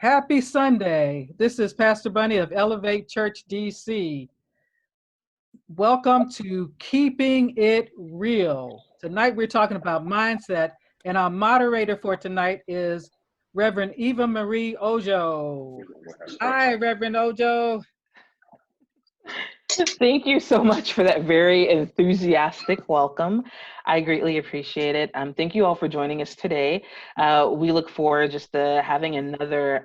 Happy Sunday. This is Pastor Bunny of Elevate Church DC. Welcome to Keeping It Real. Tonight we're talking about mindset, and our moderator for tonight is Reverend Eva Marie Ojo. Hi, Reverend Ojo. Thank you so much for that very enthusiastic welcome. I greatly appreciate it. Thank you all for joining us today. We look forward just to having another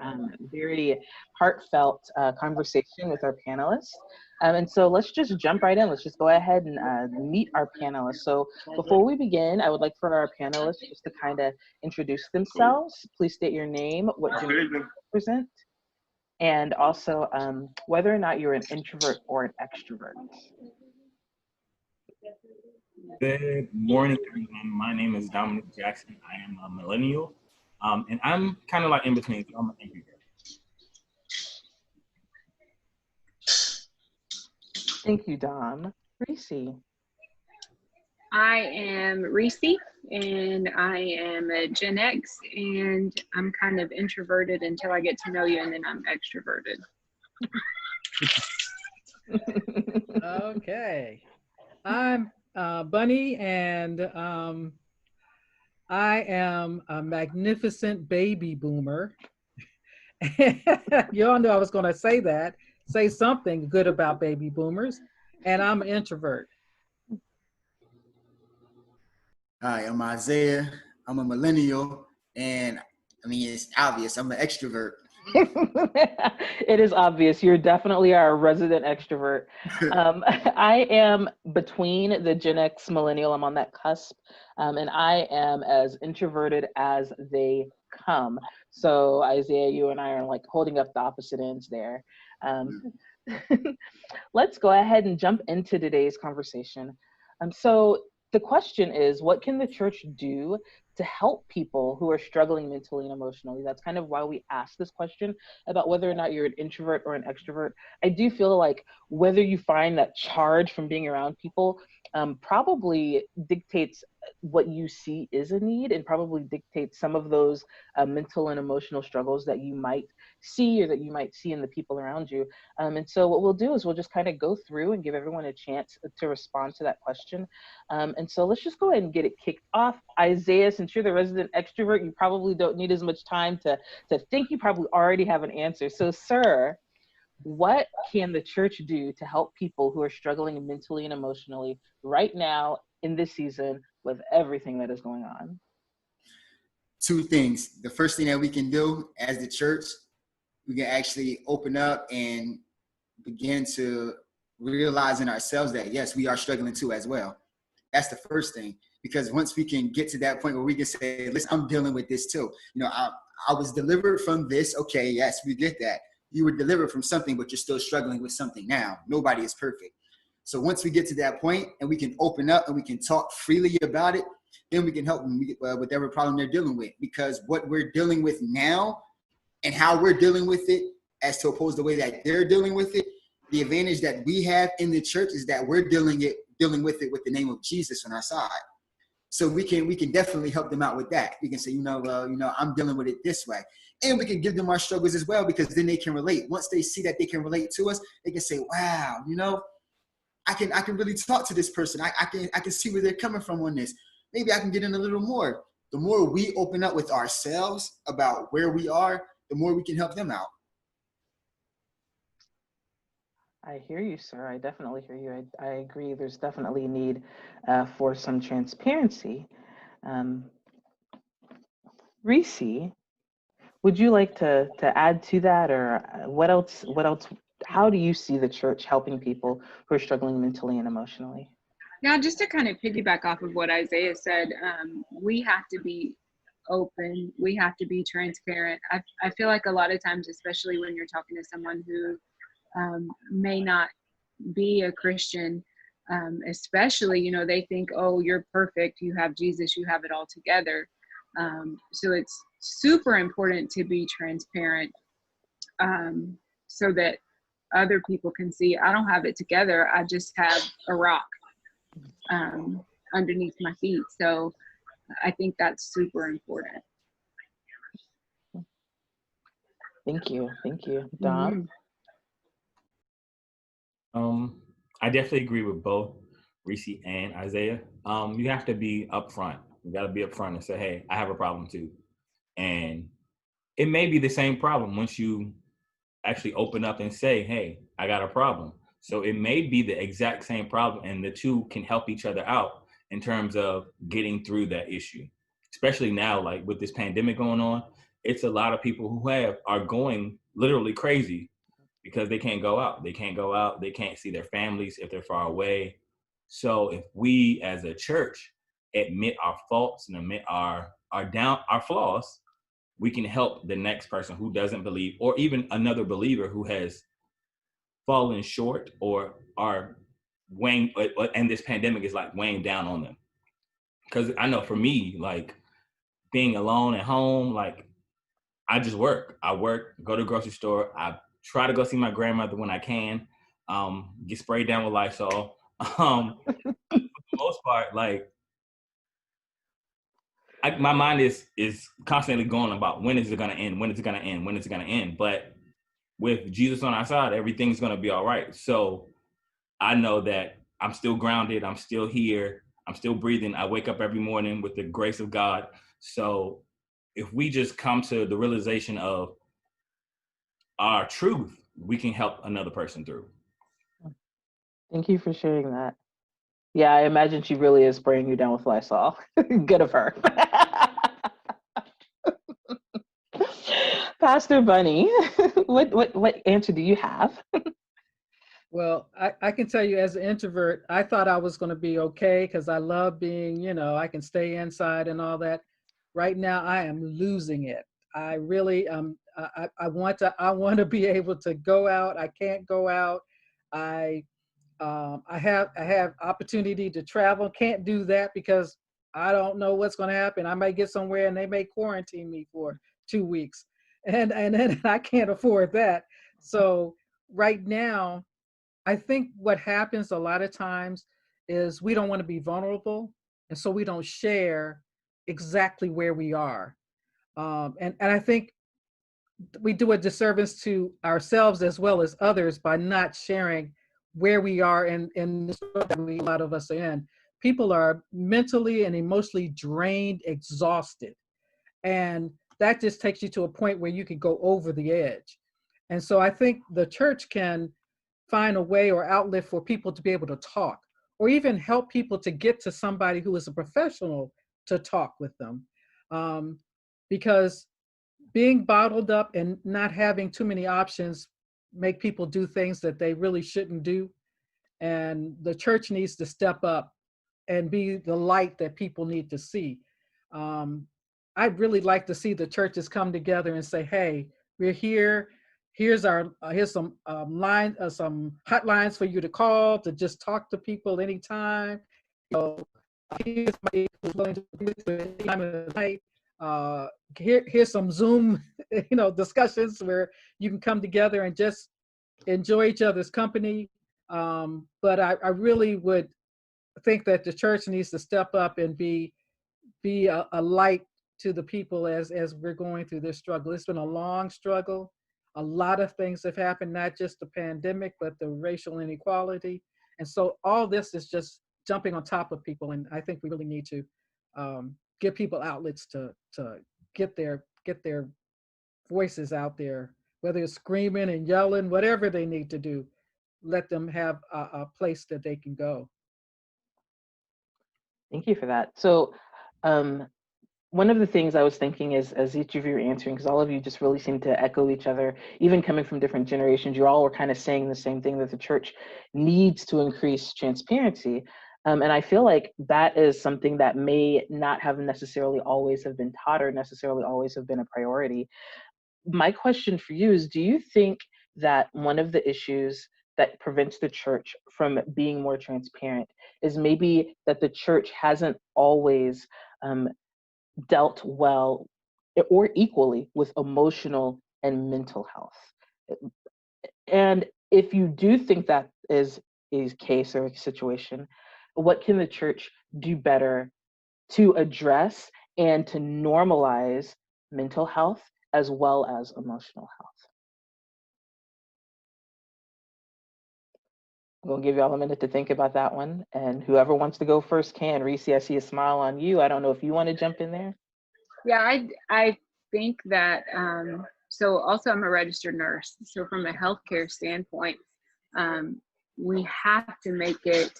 very heartfelt conversation with our panelists. And so let's just jump right in. Let's just go ahead and meet our panelists. So before we begin, I would like for our panelists just to kind of introduce themselves. Please state your name, what you represent, and also whether or not you're an introvert or an extrovert. Good morning, everyone. My name is Dominic Jackson. I am a millennial, and I'm kind of like in between. So I'm an introvert. Thank you, Dom. Reese. I am Reese, and I am a Gen X, and I'm kind of introverted until I get to know you, and then I'm extroverted. Okay. I'm Bunny, and I am a magnificent baby boomer. You all knew I was going to say that. Say something good about baby boomers. And I'm an introvert. Hi, I'm Isaiah. I'm a millennial, and I mean, it's obvious, I'm an extrovert. It is obvious. You're definitely our resident extrovert. I am between the Gen X millennial. I'm on that cusp, and I am as introverted as they come. So Isaiah, you and I are like holding up the opposite ends there. Let's go ahead and jump into today's conversation. So the question is, what can the church do to help people who are struggling mentally and emotionally? That's kind of why we asked this question about whether or not you're an introvert or an extrovert. I do feel like whether you find that charge from being around people probably dictates what you see is a need, and probably dictates some of those mental and emotional struggles that you might see, or that you might see in the people around you. And so what we'll do is we'll just kind of go through and give everyone a chance to respond to that question. And so let's just go ahead and get it kicked off. Isaiah, since you're the resident extrovert, you probably don't need as much time to think. You probably already have an answer. So, sir, what can the church do to help people who are struggling mentally and emotionally right now in this season with everything that is going on? Two things. The first thing that we can do as the church, we can actually open up and begin to realize in ourselves that, yes, we are struggling too as well. That's the first thing. Because once we can get to that point where we can say, listen, I'm dealing with this too. You know, I was delivered from this. Okay, yes, we get that. You were delivered from something, but you're still struggling with something now. Nobody is perfect. So once we get to that point and we can open up and we can talk freely about it, then we can help them with whatever problem they're dealing with. Because what we're dealing with now and how we're dealing with it, as to oppose the way that they're dealing with it, the advantage that we have in the church is that we're dealing with it with the name of Jesus on our side. So we can definitely help them out with that. We can say, I'm dealing with it this way. And we can give them our struggles as well, because then they can relate. Once they see that they can relate to us, they can say, wow, I can really talk to this person. I can see where they're coming from on this. Maybe I can get in a little more. The more we open up with ourselves about where we are, the more we can help them out. I hear you, sir. I definitely hear you. I agree. There's definitely need for some transparency. Reese, would you like to add to that, or what else? How do you see the church helping people who are struggling mentally and emotionally? Now, just to kind of piggyback off of what Isaiah said, we have to be open. We have to be transparent. I feel like a lot of times, especially when you're talking to someone who may not be a Christian, especially, they think, oh, you're perfect. You have Jesus, you have it all together. So it's super important to be transparent, so that other people can see I don't have it together. I just have a rock underneath my feet. So I think that's super important. Thank you. Dom? Mhm. I definitely agree with both Reese and Isaiah. You have to be upfront. You got to be upfront and say, "Hey, I have a problem too," and it may be the same problem once you actually open up and say, "Hey, I got a problem." So it may be the exact same problem, and the two can help each other out in terms of getting through that issue. Especially now, like with this pandemic going on, it's a lot of people who are going literally crazy because they can't go out. They can't go out. They can't see their families if they're far away. So if we as a church admit our faults and admit our flaws, we can help the next person who doesn't believe, or even another believer who has fallen short or are weighing, and this pandemic is like weighing down on them. Because I know for me, like being alone at home, like I just work. I work, go to the grocery store. I try to go see my grandmother when I can. Get sprayed down with Lysol. For the most part, like my mind is constantly going about when is it gonna end? When is it gonna end? When is it gonna end? But with Jesus on our side, everything's gonna be all right. So I know that I'm still grounded. I'm still here. I'm still breathing. I wake up every morning with the grace of God. So if we just come to the realization of our truth, we can help another person through. Thank you for sharing that. Yeah, I imagine she really is spraying you down with Lysol. Good of her. Pastor Bunny, what answer do you have? Well, I can tell you as an introvert, I thought I was going to be okay because I love being, I can stay inside and all that. Right now, I am losing it. I really, I want to be able to go out. I can't go out. I, I have opportunity to travel. Can't do that because I don't know what's going to happen. I might get somewhere and they may quarantine me for 2 weeks, and then I can't afford that. So right now, I think what happens a lot of times is we don't want to be vulnerable, and so we don't share exactly where we are. And I think we do a disservice to ourselves as well as others by not sharing where we are in the struggle that a lot of us are in. People are mentally and emotionally drained, exhausted, and that just takes you to a point where you could go over the edge. And so I think the church can find a way or outlet for people to be able to talk, or even help people to get to somebody who is a professional to talk with them. Because being bottled up and not having too many options make people do things that they really shouldn't do. And the church needs to step up and be the light that people need to see. Um, I'd really like to see the churches come together and say, "Hey, we're here. Here's some some hotlines for you to call to just talk to people anytime. Here's somebody who's willing to do it any time of the night. Here's some Zoom, discussions where you can come together and just enjoy each other's company." But I really would think that the church needs to step up and be a light to the people as we're going through this struggle. It's been a long struggle. A lot of things have happened, not just the pandemic, but the racial inequality. And so all this is just jumping on top of people. And I think we really need to give people outlets to get their voices out there, whether it's screaming and yelling, whatever they need to do. Let them have a place that they can go. Thank you for that. So, um, one of the things I was thinking is, as each of you are answering, because all of you just really seem to echo each other, even coming from different generations, you all were kind of saying the same thing, that the church needs to increase transparency. And I feel like that is something that may not have necessarily always have been taught or necessarily always have been a priority. My question for you is, do you think that one of the issues that prevents the church from being more transparent is maybe that the church hasn't always dealt well or equally with emotional and mental health? And if you do think that is a case or a situation, what can the church do better to address and to normalize mental health as well as emotional health. I'm going to give y'all a minute to think about that one. And whoever wants to go first can. Reese, I see a smile on you. I don't know if you want to jump in there. Yeah, I think that, so also I'm a registered nurse. So from a healthcare standpoint, we have to make it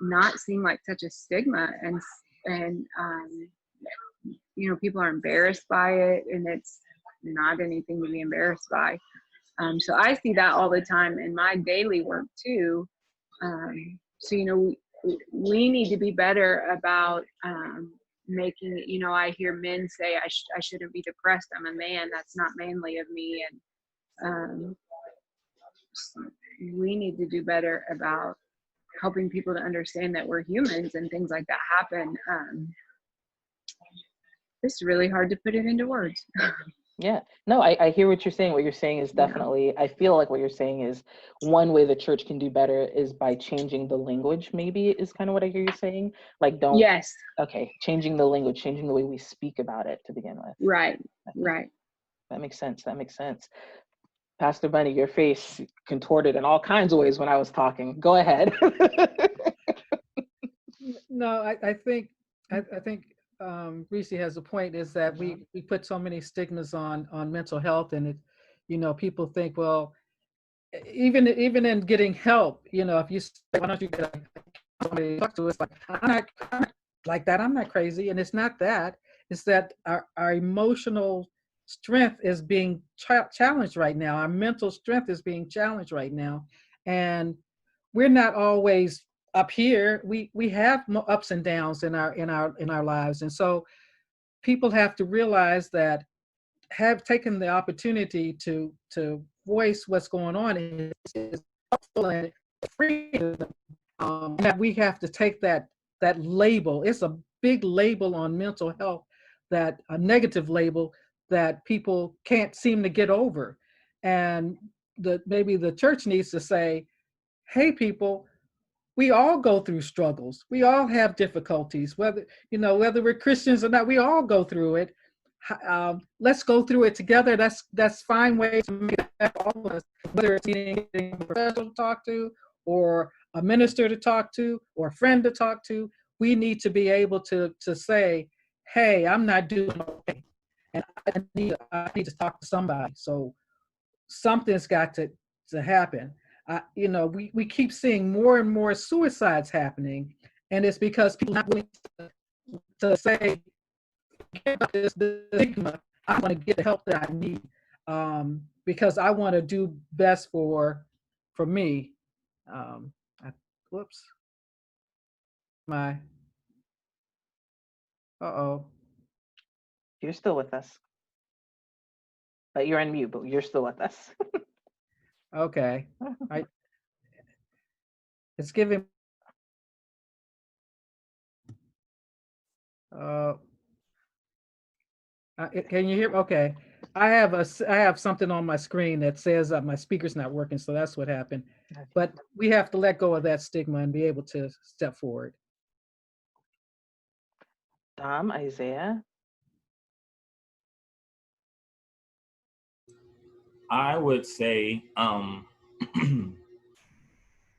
not seem like such a stigma, and you know, people are embarrassed by it, and it's not anything to be embarrassed by. So I see that all the time in my daily work too. So, you know, we need to be better about making, you know, I hear men say, I shouldn't be depressed. I'm a man. That's not manly of me. And we need to do better about helping people to understand that we're humans and things like that happen. It's really hard to put it into words. Yeah, no, I hear what you're saying. What you're saying is definitely, I feel like what you're saying is one way the church can do better is by changing the language, maybe is kind of what I hear you saying. Like, don't, Yes. Okay, changing the language, changing the way we speak about it to begin with. Right, right. That makes sense. That makes sense. Pastor Bunny, your face contorted in all kinds of ways when I was talking. Go ahead. No, I think Reese has a point, is that we put so many stigmas on mental health, and it, you know, people think, well, even in getting help, you know, if you say, why don't you get somebody to talk to us, like, I'm not like that, I'm not crazy. And it's not that, it's that our emotional strength is being challenged right now. Our mental strength is being challenged right now. And we're not always up here. We have ups and downs in our lives. And so people have to realize that have taken the opportunity to voice what's going on is helpful and free. That we have to take that label. It's a big label on mental health, that a negative label that people can't seem to get over. And maybe the church needs to say, hey, people, we all go through struggles. We all have difficulties, whether we're Christians or not. We all go through it. Let's go through it together. That's fine way to make it all of us. Whether it's getting a professional to talk to, or a minister to talk to, or a friend to talk to, we need to be able to say, "Hey, I'm not doing okay, and I need to talk to somebody." So something's got to happen. We keep seeing more and more suicides happening, and it's because people are not willing to say, this stigma, I want to get the help that I need, because I want to do best for me. Whoops. Uh-oh. You're still with us. But you're on mute, but you're still with us. Okay. It's giving. Can you hear? Okay. I have something on my screen that says that my speaker's not working, so that's what happened. But we have to let go of that stigma and be able to step forward. Dom, Isaiah. I would say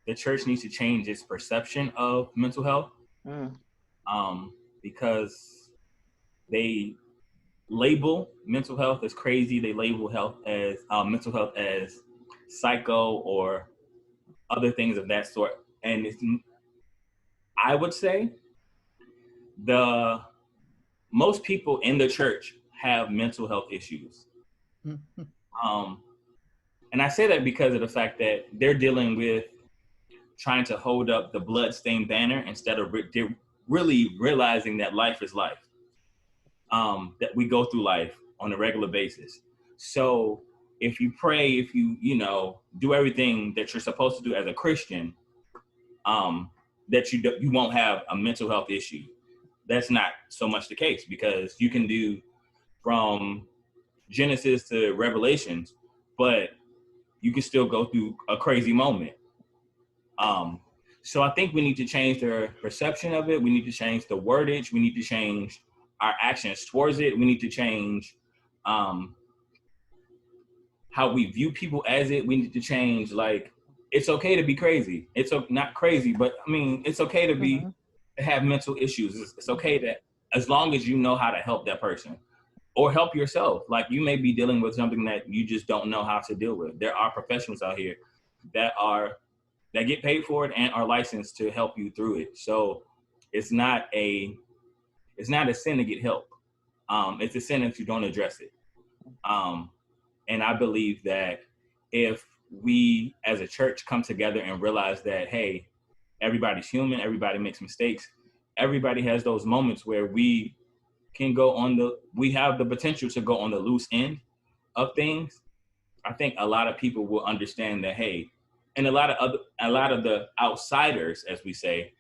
the church needs to change its perception of mental health, because they label mental health as crazy. They label mental health as psycho or other things of that sort. And I would say most people in the church have mental health issues. And I say that because of the fact that they're dealing with trying to hold up the bloodstained banner instead of really realizing that life is life, that we go through life on a regular basis. So if you pray, if you do everything that you're supposed to do as a Christian, that you won't have a mental health issue. That's not so much the case, because you can do from Genesis to Revelations, but you can still go through a crazy moment. So I think we need to change their perception of it. We need to change the wordage. We need to change our actions towards it. We need to change how we view people as it. We need to change. Like, it's okay to be crazy. It's not crazy, but I mean, it's okay to be to have mental issues. It's okay that as long as you know how to help that person or help yourself. Like, you may be dealing with something that you just don't know how to deal with. There are professionals out here that get paid for it and are licensed to help you through it. So it's not a sin to get help. It's a sin if you don't address it. And I believe that if we as a church come together and realize that, hey, everybody's human, everybody makes mistakes, everybody has those moments where we have the potential to go on the loose end of things. I think a lot of people will understand that, hey, and a lot of the outsiders, as we say,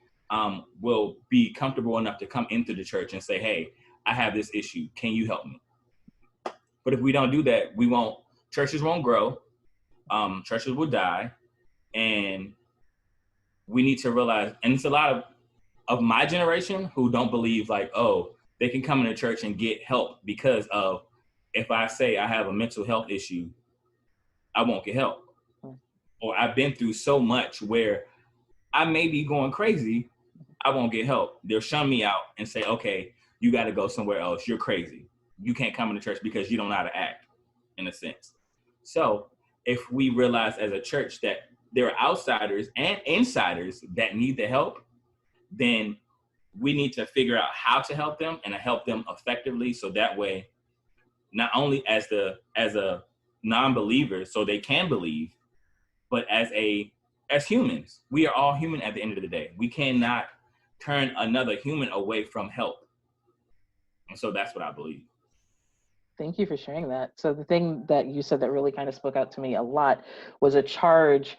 will be comfortable enough to come into the church and say, hey, I have this issue. Can you help me? But if we don't do that, churches won't grow, churches will die, and we need to realize, and it's a lot of my generation who don't believe like, oh, they can come into church and get help because of, if I say I have a mental health issue, I won't get help. Or I've been through so much where I may be going crazy, I won't get help. They'll shun me out and say, okay, you got to go somewhere else. You're crazy. You can't come into church because you don't know how to act, in a sense. So if we realize as a church that there are outsiders and insiders that need the help, then we need to figure out how to help them and to help them effectively. So that way, not only as a non-believer, so they can believe, but as humans, we are all human at the end of the day. We cannot turn another human away from help. And so that's what I believe. Thank you for sharing that. So the thing that you said that really kind of spoke out to me a lot was a charge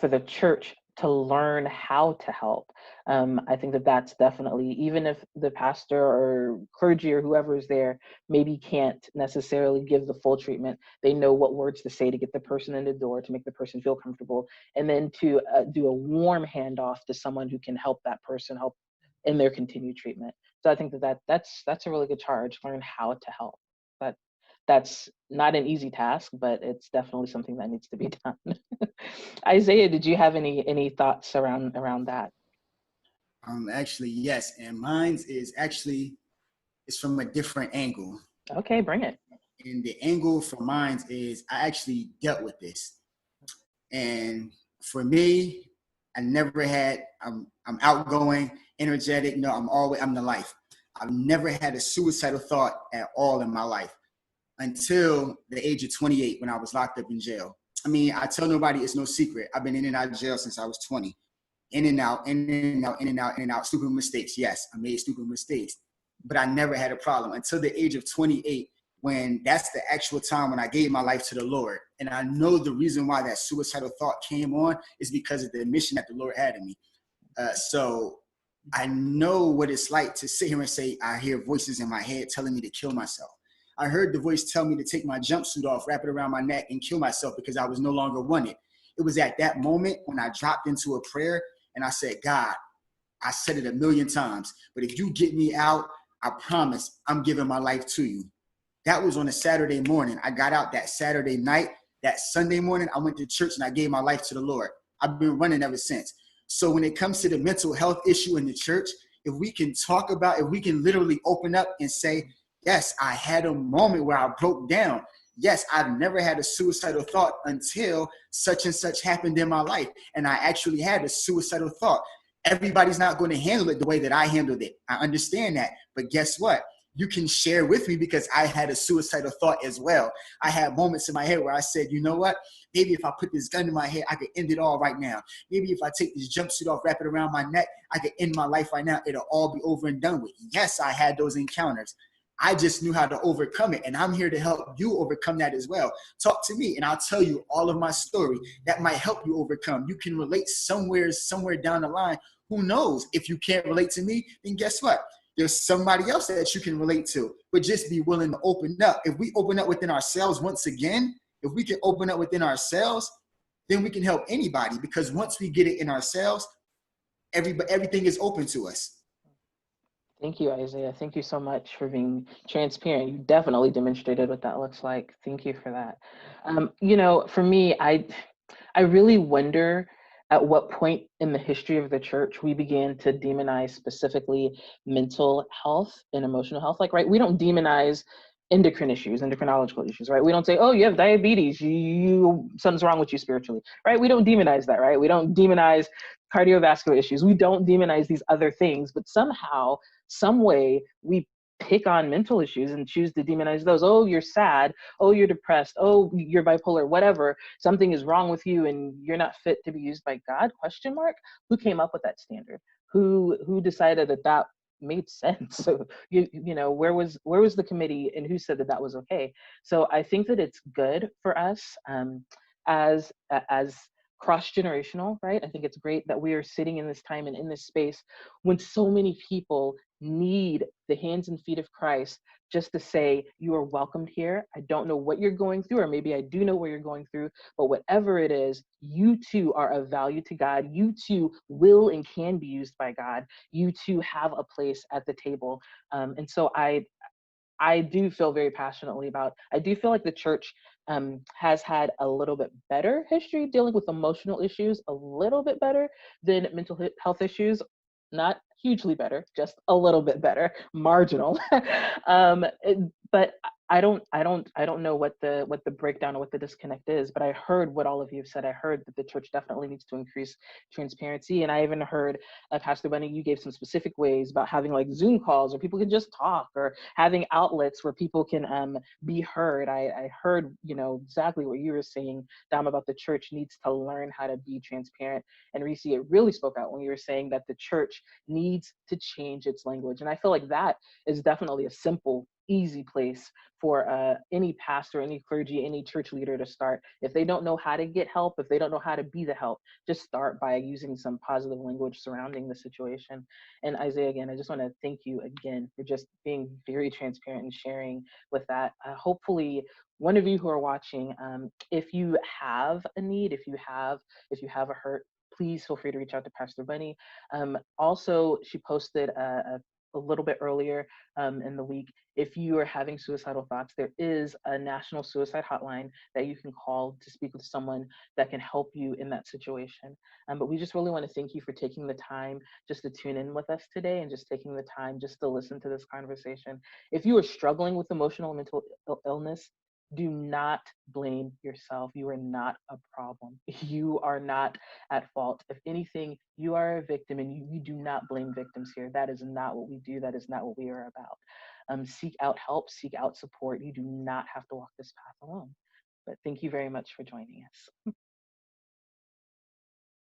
for the church to learn how to help. I think that that's definitely, even if the pastor or clergy or whoever is there maybe can't necessarily give the full treatment, they know what words to say to get the person in the door, to make the person feel comfortable, and then to do a warm handoff to someone who can help that person help in their continued treatment. So I think that's a really good charge, learn how to help. But that's not an easy task, but it's definitely something that needs to be done. Isaiah, did you have any thoughts around that? Actually, yes, and mine is from a different angle. Okay, bring it. And the angle for mine is I actually dealt with this, and for me, I never had. I'm outgoing, energetic. No, I'm the life. I've never had a suicidal thought at all in my life until the age of 28 when I was locked up in jail. I mean, I tell nobody, it's no secret. I've been in and out of jail since I was 20. In and out, in and out, in and out, in and out. Stupid mistakes. Yes, I made stupid mistakes. But I never had a problem until the age of 28, when that's the actual time when I gave my life to the Lord. And I know the reason why that suicidal thought came on is because of the mission that the Lord had in me. So I know what it's like to sit here and say, I hear voices in my head telling me to kill myself. I heard the voice tell me to take my jumpsuit off, wrap it around my neck, and kill myself because I was no longer wanted. It was at that moment when I dropped into a prayer and I said, God, I said it a million times, but if you get me out, I promise I'm giving my life to you. That was on a Saturday morning. I got out that Saturday night. That Sunday morning, I went to church and I gave my life to the Lord. I've been running ever since. So when it comes to the mental health issue in the church, if we can literally open up and say, yes, I had a moment where I broke down. Yes, I've never had a suicidal thought until such and such happened in my life. And I actually had a suicidal thought. Everybody's not going to handle it the way that I handled it. I understand that. But guess what? You can share with me because I had a suicidal thought as well. I had moments in my head where I said, you know what? Maybe if I put this gun in my head, I could end it all right now. Maybe if I take this jumpsuit off, wrap it around my neck, I could end my life right now. It'll all be over and done with. Yes, I had those encounters. I just knew how to overcome it. And I'm here to help you overcome that as well. Talk to me and I'll tell you all of my story that might help you overcome. You can relate somewhere down the line. Who knows? If you can't relate to me, then guess what? There's somebody else that you can relate to, but just be willing to open up. If we open up within ourselves once again, if we can open up within ourselves, then we can help anybody, because once we get it in ourselves, everything is open to us. Thank you, Isaiah. Thank you so much for being transparent. You definitely demonstrated what that looks like. Thank you for that. For me, I really wonder at what point in the history of the church we began to demonize specifically mental health and emotional health. Like, right, we don't demonize endocrinological issues, right? We don't say, oh, you have diabetes, something's wrong with you spiritually, right? We don't demonize that, right? We don't demonize cardiovascular issues. We don't demonize these other things, but somehow, some way, we pick on mental issues and choose to demonize those. Oh, you're sad. Oh, you're depressed. Oh, you're bipolar, whatever. Something is wrong with you and you're not fit to be used by God, question mark. Who came up with that standard? Who decided that made sense? So where was the committee and who said that was okay? So I think that it's good for us as cross-generational, right? I think it's great that we are sitting in this time and in this space when so many people need the hands and feet of Christ just to say, you are welcomed here. I don't know what you're going through, or maybe I do know what you're going through, but whatever it is, you too are of value to God. You too will and can be used by God. You too have a place at the table. And so I do feel very passionately I do feel like the church has had a little bit better history dealing with emotional issues, a little bit better than mental health issues. Not hugely better, just a little bit better, marginal. But I don't know what the breakdown or what the disconnect is. But I heard what all of you have said. I heard that the church definitely needs to increase transparency, and I even heard Pastor Bunny, you gave some specific ways about having like Zoom calls where people can just talk, or having outlets where people can be heard. I heard exactly what you were saying, Dom, about the church needs to learn how to be transparent. And Reese, it really spoke out when you were saying that the church needs to change its language. And I feel like that is definitely a simple, easy place for any pastor, any clergy, any church leader to start. If they don't know how to get help, if they don't know how to be the help, just start by using some positive language surrounding the situation. And Isaiah, again, I just want to thank you again for just being very transparent and sharing with that. Hopefully, one of you who are watching, if you have a need, if you have a hurt, please feel free to reach out to Pastor Bunny. Also, she posted a little bit earlier in the week. If you are having suicidal thoughts, there is a national suicide hotline that you can call to speak with someone that can help you in that situation. But we just really want to thank you for taking the time just to tune in with us today and just taking the time just to listen to this conversation. If you are struggling with emotional and mental illness, do not blame yourself. You are not a problem. You are not at fault. If anything, you are a victim, and you do not blame victims here. That is not what we do. That is not what we are about. Seek out help, seek out support. You do not have to walk this path alone. But thank you very much for joining us.